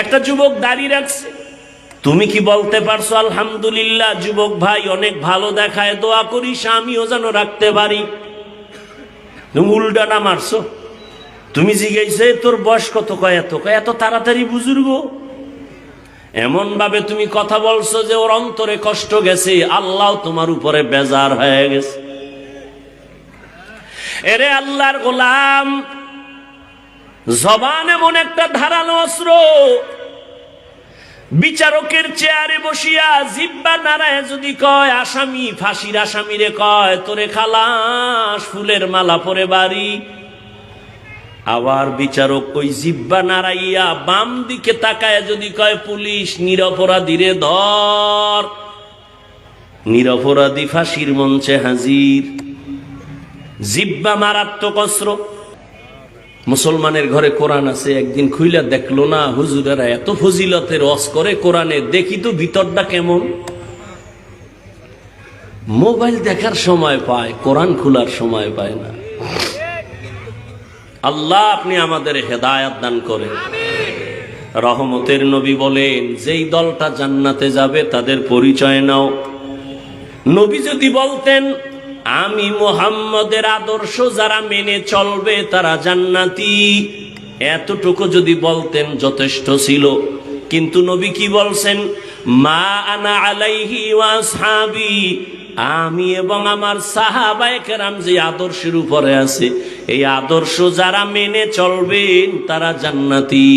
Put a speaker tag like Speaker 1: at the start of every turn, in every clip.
Speaker 1: একটা যুবক দাড়ি রাখছে, তুমি কি বলতে পারছো আলহামদুলিল্লাহ যুবক ভাই অনেক ভালো দেখায়, দোয়া করিস আমিও যেন রাখতে পারি? তুমি উল্টাটা মারছো। তুমি জিজ্ঞাসা তোর বয়স কত? কয় এত। কয় এত তাড়াতাড়ি বুজুর্গ? এমন ভাবে তুমি কথা বলছো যে ওর অন্তরে কষ্ট গেছে, আল্লাহ তোমার উপরে বেজার হয়ে গেছে। এরে আল্লাহর গোলাম, জবান এমন একটা ধারালো অস্ত্র, বিচারকের চেয়ারে বসিয়া জিহ্বা নাড়ায় যদি কয় আসামি, ফাঁসির আসামিরে কয় তোরে খালাস, ফুলের মালা পরে বাড়ি। আবার বিচারক ওই জিহ্বা নাড়াইয়া বাম দিকে তাকায় যদি কয় পুলিশ, নিরপরাধীরে ধর, নিরপরাধী ফাঁসির মঞ্চে হাজির। জিহ্বা মারাত্মক অস্ত্র। মুসলমানের ঘরে কোরআন আছে, একদিন খুইলা দেখলো না হুজুরেরা এত ফজিলতের ওয়াজ করে কোরআনে, দেখি তো ভিতরটা কেমন। মোবাইল দেখার সময় পায়, কোরআন খোলার সময় পায় না। আল্লাহ আপনি আমাদের হেদায়েত দান করেন। রহমতের নবী বলেন যেই দলটা জান্নাতে যাবে তাদের পরিচয় নাও। নবী যদি বলতেন আমি মুহাম্মদের আদর্শ যারা মেনে চলবে তারা জান্নাতি, এতটুকু যদি বলতেন যথেষ্ট ছিল। কিন্তু নবী কি বলছেন? মা আনা আলাইহি ওয়া আসহাবি, আমি এবং আমার সাহাবায়ে কেরাম যে আদর্শের উপরে আছে, এই আদর্শ যারা মেনে চলবেন তারা জান্নাতি।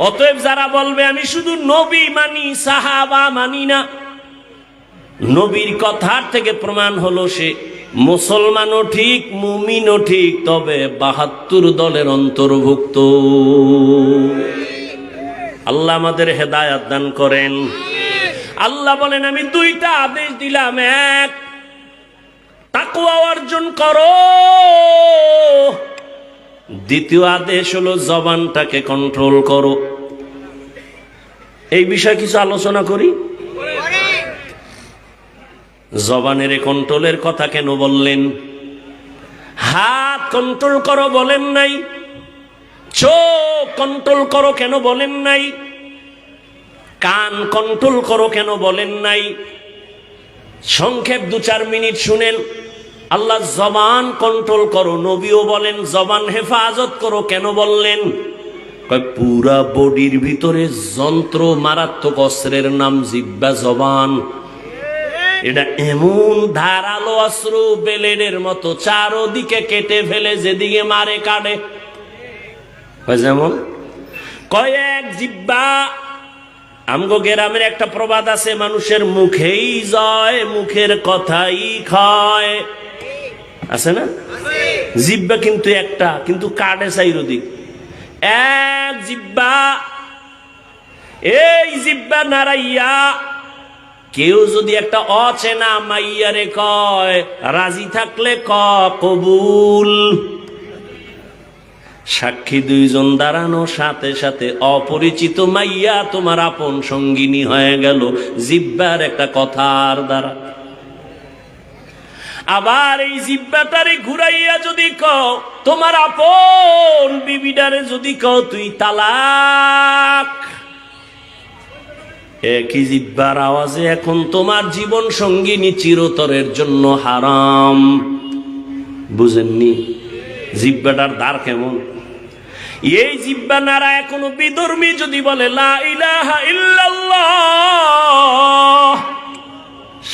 Speaker 1: অতএব যারা বলবে আমি শুধু নবী মানি সাহাবা মানি না, নবীর কথার থেকে প্রমাণ হলো সে মুসলমানও ঠিক মুমিনও ঠিক, তবে ৭২ দলের অন্তর্ভুক্ত। আল্লাহ আমাদের হেদায়েত দান করেন। আল্লাহ বলেন আমি দুইটা আদেশ দিলাম, এক তাকওয়া অর্জন করো, দ্বিতীয় আদেশ হলো জবানটাকে কন্ট্রোল করো। এই বিষয়ে কিছু আলোচনা করি। জবানের কন্ট্রোলের কথা কেন বললেন? হাত কন্ট্রোল করো বলেন নাই? চোখ কন্ট্রোল করো কেন বলেন নাই? কান কন্ট্রোল করো কেন বলেন নাই? সংক্ষেপ ২-৪ মিনিট শুনেন। আল্লাহ জবান কন্ট্রোল করো, নবীও বলেন জবান হেফাজত করো, কেন বললেন? পুরা বডির ভিতরে যন্ত্র, মারাত্মক অস্ত্রের নাম জিহ্বা, জবান। এটা এমন ধারালো অস্ত্র, বেলেনের মতো, চারদিকে কেটে ফেলে, যেদিকে মারে কাটে। যেমন কয়েক জিহ্বা। আমগো গ্রামের একটা প্রবাদ আছে, মানুষের মুখেই জয়, মুখের কথাই ক্ষয়, আছে না? জিহ্বা কিন্তু একটা, কিন্তু কাটে চাইরদিক। এক জিহ্বা, এই জিহ্বা নাড়াইয়া কেউ যদি একটা অচেনা মাইয়ারে কয়, রাজি থাকলে কবুল। সাক্ষী দুইজন দাঁড়ানো, সাথে সাথে অপরিচিত মাইয়া তোমার আপন সঙ্গিনী হয়ে গেল জিহ্বার একটা কথার দ্বারা। আবার এই জিহ্বাটারে ঘুরাইয়া যদি কও তোমার আপন বিবিডারে যদি কও তুই তালাক, একই জিহ্বার আওয়াজে এখন তোমার জীবন সঙ্গিনী চিরতরের জন্য হারাম। বুঝেননি জিহ্বাটার দ্বার কেমন? এই জিহ্বা নাড়া এখনো বিধর্মী যদি বলে লা ইলাহা ইল্লাল্লাহ,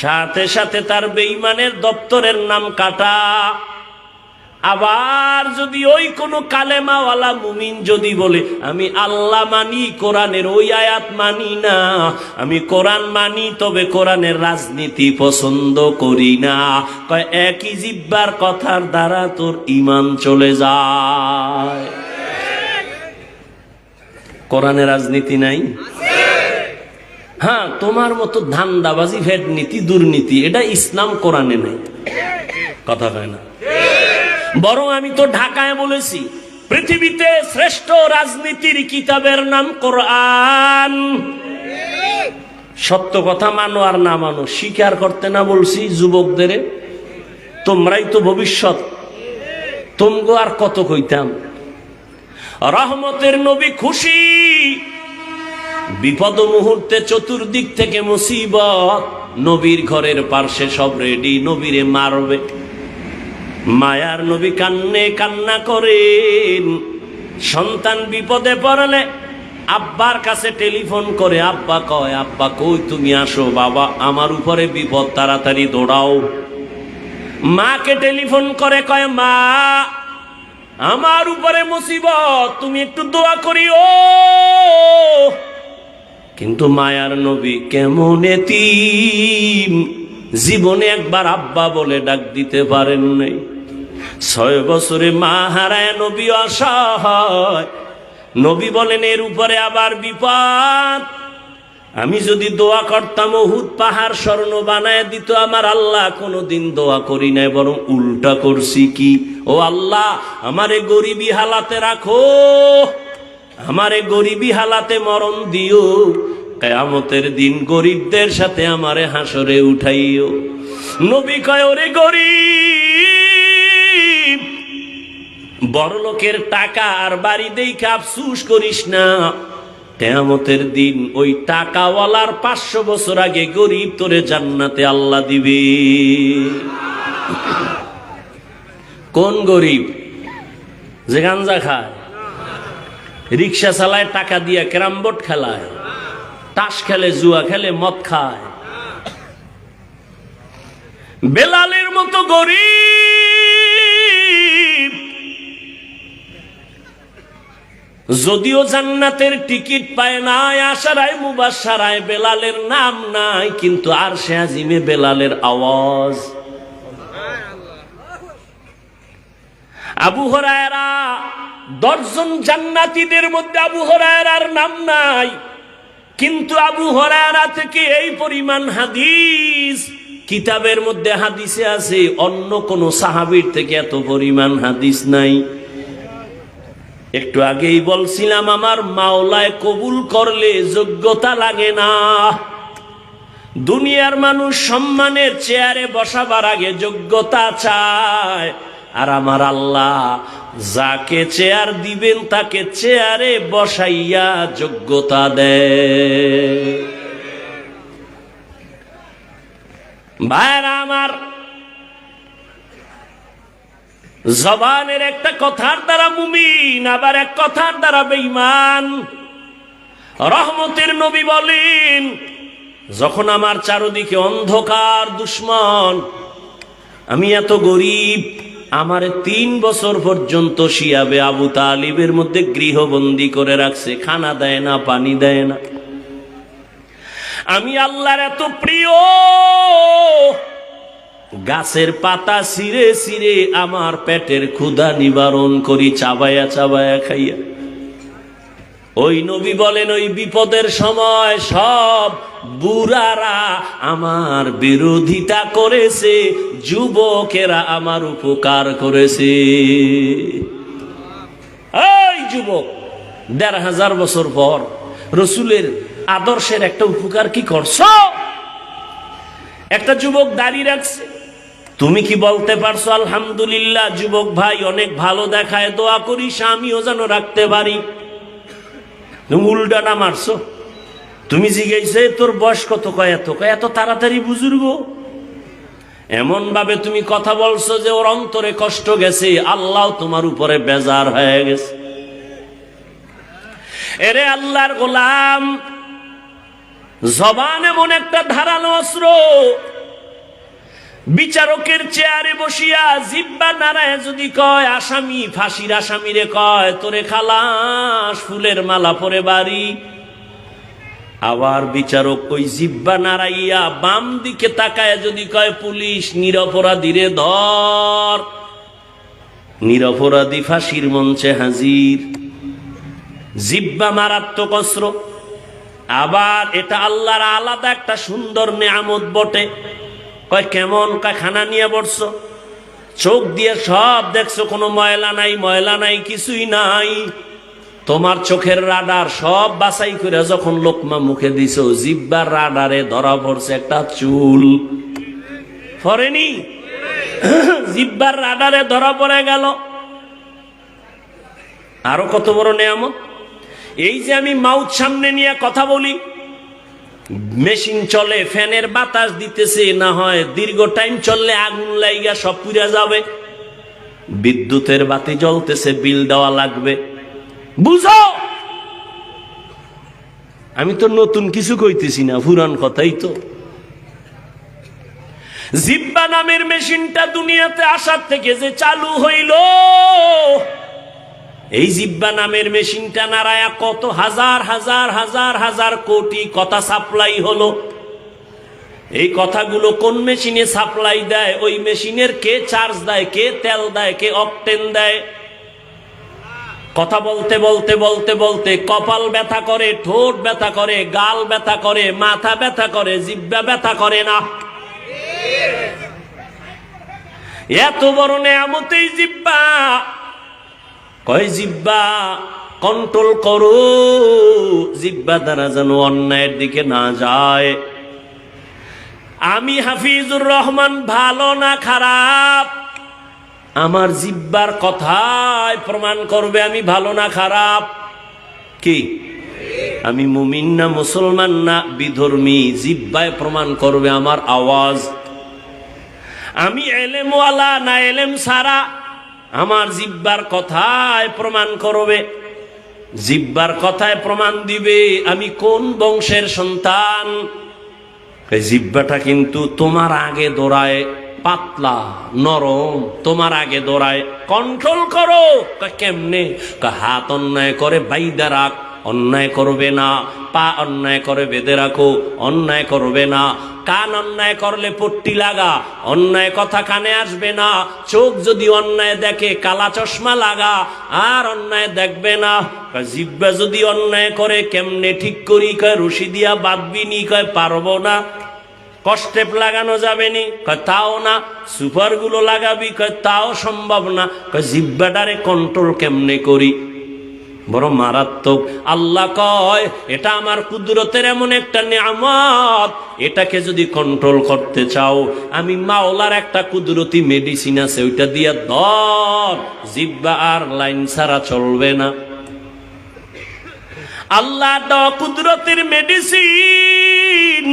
Speaker 1: সাথে সাথে তার বেঈমানের দপ্তরের নাম কাটা। আবার যদি ওই কোনো কালেমাওয়ালা মুমিন যদি বলে আমি আল্লাহ মানি, কোরআনের ওই আয়াত মানি না, আমি কোরআন মানি তবে কোরআনের রাজনীতি পছন্দ করি না, কয় একই জিহ্বার কথার দ্বারা তোর ঈমান চলে যায়। কোরআনে রাজনীতি নাই? হ্যাঁ, তোমার মতো ধান্দাবাজি, ভেট নীতি, দুর্নীতি, এটা ইসলাম কোরআনে নেই। কথা হয় না? বরং আমি তো ঢাকায় বলেছি পৃথিবীতে শ্রেষ্ঠ রাজনীতির কিতাবের নাম কোরআন। সত্য কথা মানো আর না মানো, স্বীকার করতে না বলছি যুবকদের, তোমরাই তো ভবিষ্যৎ, তোমগো আর কত কইতাম। রহমতের নবী খুশি, বিপদ মুহূর্তে চতুর্দিক থেকে মুসিবত, নবীর ঘরের পার্শ্বে সব রেডি, নবীরে মারবে। মায়ার নবী কান্নে কান্না করেন। সন্তান বিপদে পড়লে আব্বার কাছে টেলিফোন করে, আব্বা কয়, আব্বা কই তুমি আসো, বাবা আমার উপরে বিপদ, তাড়াতাড়ি দৌড়াও। মাকে টেলিফোন করে কয়, মা আমার উপরে মুসিবত, তুমি একটু দোয়া করিও। কিন্তু মায়ার নবী কেমন এতিম, জীবনে একবার আব্বা বলে ডাক দিতে পারেন নাই। 6 বছরে মা হারায় নবী অসহায়। নবী বলেন এর উপরে আবার বিপদ, আমি যদি দোয়া করতাম উহুদ পাহাড় স্বর্ণ বানায় দিত আমার আল্লাহ, কোনোদিন দোয়া করি নাই, বরং উল্টা করছি কি, ও আল্লাহ আমারে গরিবী হালাতে রাখো, আমারে গরিবী হালাতে মরণ দিও, কিয়ামতের দিন গরিবদের সাথে আমারে হাসরে উঠাইও। নবী কয়, ওরে গরিব, বড় লোকের টাকা আর বাড়ি দেখে আফসুস করিস না, কিয়ামতের দিন ওই টাকাওয়ালার 500 বছর আগে গরিব তোরে জান্নাতে আল্লাহ দিবে। কোন গরিব? যে গাঞ্জা খায়, রিক্সা চালায়, টাকা দিয়ে ক্যারাম বোর্ড খেলায়, তাস খেলে, জুয়া খেলে, মদ খায়। বেলালের মতো গরিব, যদিও জান্নাতের টিকিট পায় নাই, আশারায় মুবাশশারায় বেলালের নাম নাই, কিন্তু আরশে আজিমে বেলালের আওয়াজ। আবু হুরায়রা, 10 জন জান্নাতীদের মধ্যে আবু হুরায়রার নাম নাই, কিন্তু আবু হুরায়রা থেকে এই পরিমাণ হাদিস কিতাবের মধ্যে হাদিসে আছে, অন্য কোন সাহাবীর থেকে এত পরিমাণ হাদিস নাই। একটু আগেই বলছিলাম, আমার মাওলায় কবুল করলে যোগ্যতা লাগে না। দুনিয়ার মানুষ সম্মানের চেয়ারে বসাবার আগে যোগ্যতা চায়, আর আমার আল্লাহ যাকে চেয়ার দিবেন তাকে চেয়ারে বসাইয়া যোগ্যতা দেয়। ভাইরা আমার, জবানের একটা কথার দ্বারা মুমিন, আবার এক কথার দ্বারা বেঈমান। রহমতের নবী বলেন, যখন আমার চারদিকে অন্ধকার দুশ্মন, আমি এত গরিব, আমার 3 বছর পর্যন্ত শিয়াবে আবু তালিবের মধ্যে গৃহবন্দী করে রাখছে, খানা দেয় না, পানি দেয় না। আমি আল্লাহর এত প্রিয়, গাছের পাতা ছিঁড়ে ছিঁড়ে আমার পেটের ক্ষুধা নিবারণ করি, চাবায়া চাবায়া খাইয়া। ওই নবী বলেন, ওই বিপদের সময় সব বুড়ারা আমার বিরোধিতা করেছে, যুবকেরা আমার উপকার করেছে। এই যুবক, 1500 বছর পর রসুলের আদর্শের একটা উপকার কি করছো? একটা যুবক দাঁড়িয়ে রাখছে, তুমি কি বলতে পারছো আলহামদুলিল্লাহ যুবক ভাই অনেক ভালো দেখায়, দোয়া করিস আমিও যেন রাখতে পারি? তুমি উল্টাটা মারছো। তুমি জিজ্ঞাসা, তোর বয়স কত? কয় এত। কয় এত তাড়াতাড়ি বুজুর্গ? এমন ভাবে তুমি কথা বলছো যে ওর অন্তরে কষ্ট গেছে, আল্লাহ তোমার উপরে বেজার হয়ে গেছে। এরে আল্লাহর গোলাম, জবান এমন একটা ধারালো অস্ত্র, বিচারকের চেয়ারে বসিয়া জিহ্বা নাড়ায় যদি কয় আসামি, ফাঁসির আসামিরে কয় তোরে খালাস, ফুলের মালা পরে বাড়ি। আবার বিচারক ওই জিহ্বা নাড়াইয়া বাম দিকে তাকায় যদি কয় পুলিশ, নিরপরাধীরে ধর, নিরপরাধী ফাঁসির মঞ্চে হাজির। জিহ্বা মারাত্মক অস্ত্র। আবার এটা আল্লাহর আলাদা একটা সুন্দর নেয়ামত বটে। কয় কেমন? কয় খানা নিয়ে বসছো, চোখ দিয়ে সব দেখছো, কোনো ময়লা নাই, ময়লা নাই, কিছুই নাই। তোমার চোখের রাডার সব বাছাই করে যখন লোকমা মুখে দিছো, জিহ্বার রাডারে ধরা পড়ছে একটা চুল। পড়েনি? জিহ্বার রাডারে ধরা পড়ে গেল। আরো কত বড় নেয়ামত! এই যে আমি মাউথ সামনে নিয়ে কথা বলি, মেশিন চলে, ফ্যানের বাতাস দিতেছে, না হয় দীর্ঘ টাইম চললে আগুন লাইগা সব পুড়ে যাবে। বিদ্যুতের বাতি জ্বলতেছে, বিল দেওয়া লাগবে। বুঝো, আমি তো নতুন কিছু কইতেছি না, পুরান কথাই তো। জিব্বা নামের মেশিনটা দুনিয়াতে আসার থেকে যে চালু হইল, এই জিব্বা নামের মেশিনটা নাড়ায়া কত হাজার হাজার হাজার হাজার কোটি কথা সাপ্লাই হলো। এই কথাগুলো কোন মেশিনে সাপ্লাই দেয়? ওই মেশিনের কে চার্জ দেয়, কে তেল দেয়, কে অকটেন দেয়? কথা বলতে বলতে বলতে বলতে কপাল ব্যথা করে, ঠোঁট ব্যথা করে, গাল ব্যথা করে, মাথা ব্যথা করে, জিব্বা ব্যথা করে না? এত বড় নেয়ামত এই জিব্বা। কয় জিব্বা কন্ট্রোল করো, জিব্বা দ্বারা যেন অন্যায়ের দিকে না যায়। আমি হাফিজুর রহমান ভালো না খারাপ, আমার জিব্বার কথায় প্রমাণ করবে আমি ভালো না খারাপ। কি আমি মুমিন না মুসলমান না বিধর্মী, জিব্বায় প্রমাণ করবে আমার আওয়াজ। আমি এলেমওয়ালা না এলেম সারা, আমার জিব্বার কথায় প্রমাণ করবে। জিব্বার কথায় প্রমাণ দিবে আমি কোন বংশের সন্তান। এই জিব্বাটা কিন্তু তোমার আগে দৌড়ায়, পাতলা নরম, তোমার আগে দৌড়ায়। কন্ট্রোল করো। কেমনে? হাত অন্যায় করে বাইদা রাখ, অন্যায় করবে না। পা অন্যায় করে বেঁধে রাখো, অন্যায় করবে না। কান অন্যায় করলে পট্টি লাগা, অন্যায় কথা কানে আসবে না। চোখ যদি অন্যায় দেখে কালা চশমা লাগা, আর অন্যায় দেখবে না। জিহ্বা যদি অন্যায় করে কেমনে ঠিক করি? কয় রশি দিয়া বাঁধবি নি? কয় পারবো না। কষ্টেপ লাগানো যাবে নি? কয় তাও না। সুপার গুলো লাগাবি? কয় তাও সম্ভব না। কয় জিহ্বাটারে কন্ট্রোল কেমনে করি? বড় মারাত্মক। আল্লাহ কয় এটা আমার কুদরতের এমন একটা নিয়ামত, এটাকে যদি কন্ট্রোল করতে চাও, আমি মাওলার একটা কুদরতি মেডিসিন আছে, ওইটা দিয়া ধর, জিহ্বা আর লাইন ছাড়া চলবে না। আল্লাহ দেওয়া কুদরতের মেডিসিন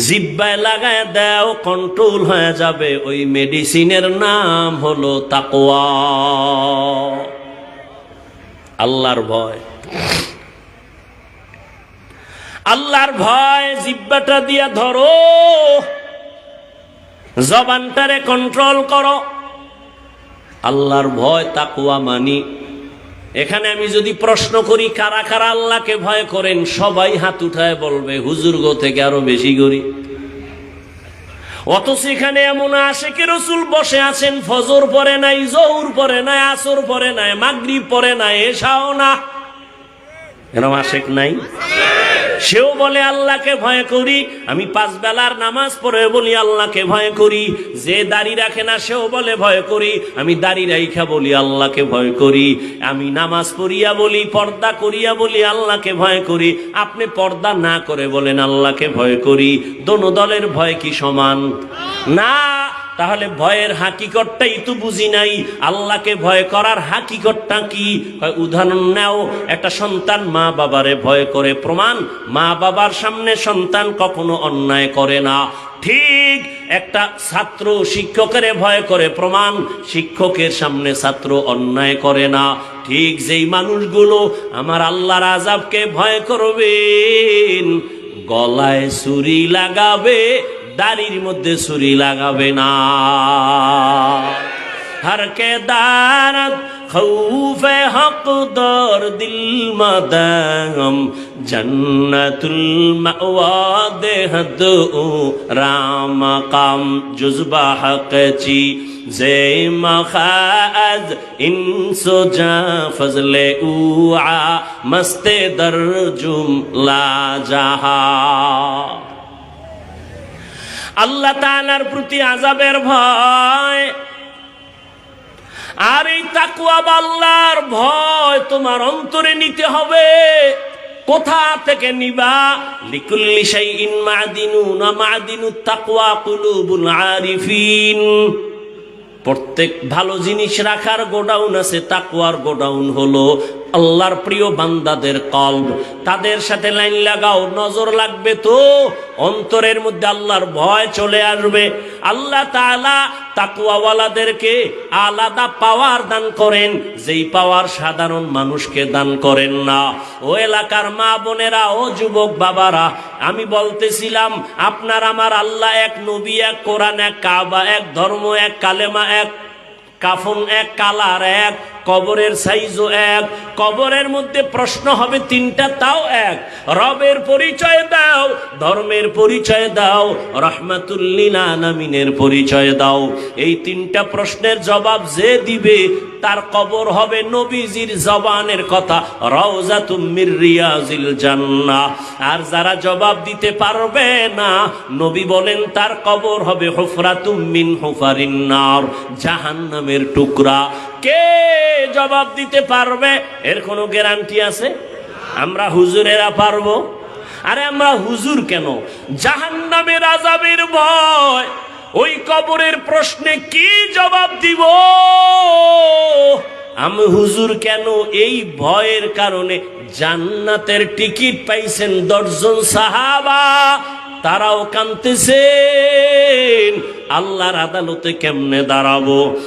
Speaker 1: জিহ্বায় লাগায় দাও, কন্ট্রোল হয়ে যাবে। ওই মেডিসিনের নাম হলো তাকওয়া, আল্লাহর ভয়। আল্লাহর ভয় জিহ্বাটা দিয়া ধরো, জবানটারে কন্ট্রোল করো। আল্লাহর ভয় তাকওয়া মানি। এখানে আমি যদি প্রশ্ন করি কারা কারা আল্লাহকে ভয় করেন, সবাই হাত উঠায় বলবে হুজুর গো থেকে আরো বেশি করি। অথচ এখানে এমন আশেকে রসুল বসে আছেন, ফজর পরে নাই, জোহর পরে নাই, আসর পরে নাই, মাগরিব পরে নাই, এশাও না। এরকম আশেক নাই? সেও বলে আল্লাহকে ভয় করি। আমি 5 বেলার নামাজ পড়ে বলি আল্লাহকে ভয় করি। যে দাড়ি রাখে না সেও বলে ভয় করি। আমি দাড়ি রাইখা বলি আল্লাহকে ভয় করি। আমি নামাজ পড়িয়া বলি, পর্দা করিয়া বলি আল্লাহকে ভয় করি। আপনি পর্দা না করে বলেন আল্লাহকে ভয় করি। দোনো দলের ভয় কি সমান? না। তাহলে ভয়ের হাকিকতটাই তো বুঝি নাই। আল্লাহকে ভয় করার হাকিকতটা কি? উদাহরণ নাও, একটা সন্তান মা বাবারে ভয় করে, প্রমাণ মা বাবার সামনে সন্তান কখনো অন্যায় করে না। ঠিক একটা ছাত্র শিক্ষকের ভয় করে, প্রমাণ শিক্ষকের সামনে ছাত্র অন্যায় করে না। ঠিক যেই মানুষগুলো আমার আল্লাহর আযাবকে ভয় করবেন, গলায় ছুরি লাগাবে, দাড়ির মধ্যে ছুরি লাগাবে না। हर के दारत खौफ हक दर दिल मदाम जन्नतुल मअवा देहद राम काम जुज़बा हक़ची जे मखाज इंसो जा फजले उआ मस्ते दर जुमला जहा। আল্লাহ তাআলার প্রতি আযাবের ভয় আর এই তাকওয়া বা আল্লাহর ভয় তোমার অন্তরে নিতে হবে। কোথা থেকে নিবা? লিকুল্লি শাইইন মাদিনুন মাদিনুত তাকওয়া কুলুবুল আরিফিন। প্রত্যেক ভালো জিনিস রাখার গোডাউন আছে, তাকওয়ার গোডাউন হলো আল্লাহর প্রিয় বান্দাদের কলব। তাদের সাথে লাইন লাগাও, নজর লাগবে তো, অন্তরের মধ্যে আল্লাহর ভয় চলে আসবে। আল্লাহ তাআলা তাকওয়াওয়ালাদেরকে আলাদা পাওয়ার দান করেন, যেই পাওয়ার সাধারণ মানুষকে দান করেন না। ও এলাকার মা বোনেরা, ও যুবক বাবারা, আমি বলতেছিলাম আপনার আমার আল্লাহ এক, নবী এক, কোরআন এক, কাবা এক, ধর্ম এক, কালেমা এক, কাফন এক, কালার এক, কবরের সাইজও এক। কবরের মধ্যে প্রশ্ন হবে তিনটা, তাও এক। রবের পরিচয় দাও, ধর্মের পরিচয় দাও, রাহমাতুল লিল আলামিনের পরিচয় দাও। এই তিনটা প্রশ্নের জবাব যে দিবে তার কবর হবে নবীজির জবানের কথা, রাউজাতুম মির রিয়াজিল জান্নাহ। আর যারা জবাব দিতে পারবে না, নবী বলেন তার কবর হবে হুফরাতুম মিন হুফারিন নার, জাহান্নামের টুকরা। কে জবাব দিতে পারবে? এর কোনো গ্যারান্টি আছে? আমরা হুজুরেরা পারবো? আরে আমরা হুজুর কেন, জাহান্নামের আযাবের ভয়, ওই কবরের প্রশ্নে কি জবাব দিব? আমি হুজুর কেন? এই ভয়ের কারণে জান্নাতের টিকিট পাইছেন 10 জন সাহাবা, তারাও কাঁদতেছেন আল্লাহর আদালতে কেমনে দাঁড়াবো।